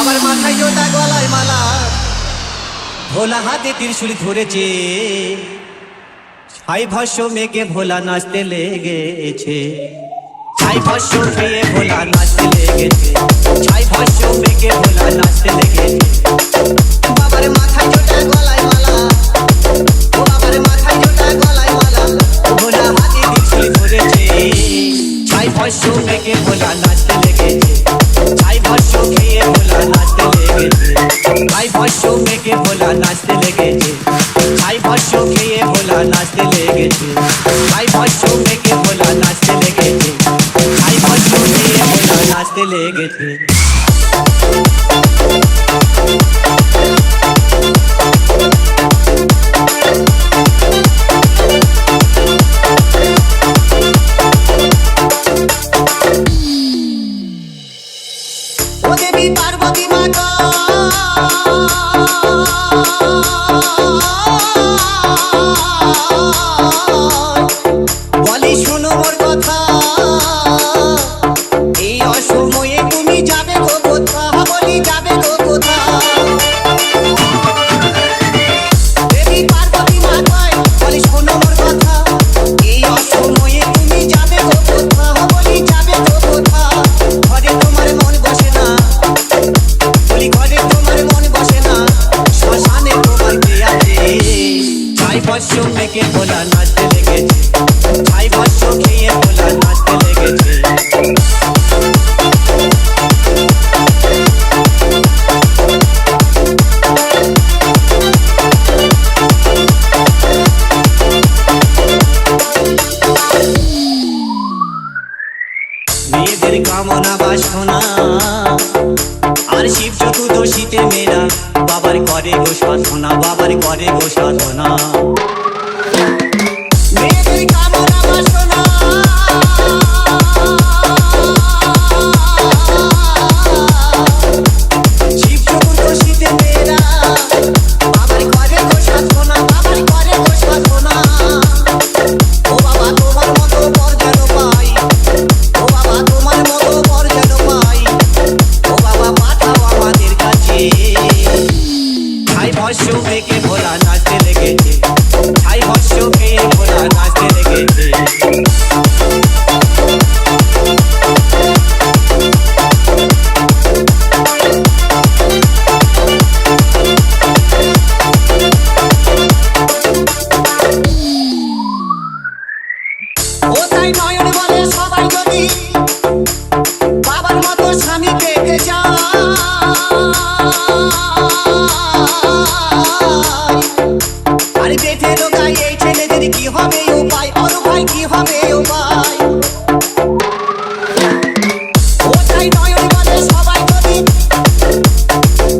বাবার মাথায় জোটা গলায় মালা ভোলা হাতে ত্রিশূল ধরেছে ছাই ভাষ্য মেঘে ভোলা নাচতে লেগেছে ছাই ভাষ্য খেয়ে ভোলা নাচতে লেগেছে ছাই ভাষ্য মেঘে ভোলা নাচতে লেগেছে বাবার মাথায় জোটা গলায় মালা ও বাবার মাথায় জোটা গলায় মালা ভোলা হাতে ত্রিশূল ধরেছে ছাই ভাষ্য মেঘে ভোলা নাচতে লেগেছে ছাই ভাষ্য খেয়ে ভোলা নাচতে লেগেছে ছাই ভাষ্য মেঘে ভোলা নাচতে লেগেছে ছাই ভাষ্য খেয়ে ভোলা নাচতে লেগেছে ছাই ভাষ্য মেঘে ভোলা নাচতে লেগেছে ছাই ভাষ্য খেয়ে ভোলা নাচতে লেগেছে ও দেবী পার্বতী মাতা বলি শোনো মোর কথা এই অসময়ে তুমি যাবে গো কোথা বলি যাবে গো কোথা দেবী পার্বতী মাতায় বলি শোনো মোর কথা এই অসময়ে তুমি যাবে গো কোথা বলি যাবে গো কোথা ঘরে তোমার মন বসে না বলি ঘরে তোমার মন বসে না শ্মশানে তোমার কে আছে ছাই ভাষ্য মেঘে ভোলা নাচতে লেগেছে ছাই ভাষ্য খেয়ে ভোলা নাচতে লেগেছে মেয়েদের কামনা বাসনা আর শিব চতুর্দশীতে মেয়েরা বাবার করে গো সাধনা বাবার করে গো সাধনা মেয়েদের কামনা বাসনা শিব চতুর্দশীতে মেয়েরা বাবার করে গো সাধনা বাবার করে গো সাধনা ও বাবা তোমার মতো বর যেন পাই ও বাবা তোমার মতো বর যেন পাই ও বাবা পাঠাও আমাদের কাছে ছাই ভাষ্য মেঘে ভোলা নাচতে লেগেছে ছাই ভাষ্য খেয়ে ভোলা নাচতে লেগেছে ও তাই নয়ন বলে সবাই যদি বাবার মতো স্বামী পেতে চায় আরে পেটে লোকাই এই ছেলেদের কি হবে উপায় ওর ভাই কি হবে উপায় ও তাই নয়ন বলে সবাই যদি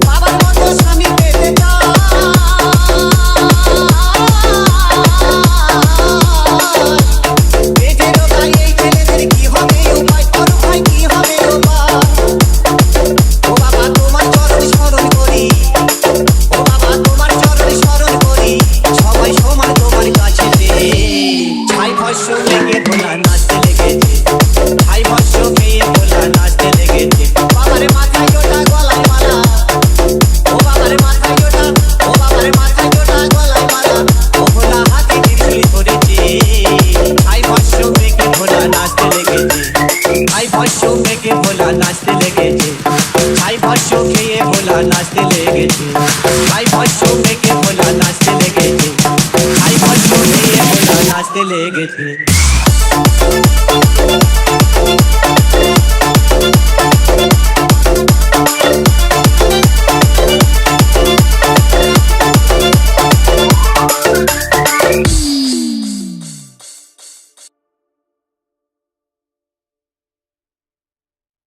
বাবার মতো স্বামী পেতে চায় পেটে লোকাই এই ছেলেদের কি হবে উপায় ওর ভাই কি হবে উপায় ও বাবা তোমার চরণ স্মরণ করি ও বাবা তোমার চরণ স্মরণ করি সবাই সমান তোমার কাছে ছাই ভাষ্য মেঘে ভোলা নাচতে লেগেছে ছাই ভাষ্য খেয়ে ভোলা নাচতে লেগেছে বাবার মাথায় জোটা গলায় মালা ও বাবার মাথায় জোটা ও বাবার মাথায় জোটা গলায় মালা ও ভোলা হাতে ত্রিশূল ধরেছে ছাই ভাষ্য মেঘে ভোলা নাচতে লেগেছে ছাই ভাষ্য মেঘে ভোলা নাচতে লেগেছে ছাই ভাষ্য খেয়ে ভোলা নাচতে লেগেছে ছাই ভাষ্য মেঘে ভোলা নাচতে লেগেছে ছাই ভাষ্য খেয়ে ভোলা নাচতে লেগেছে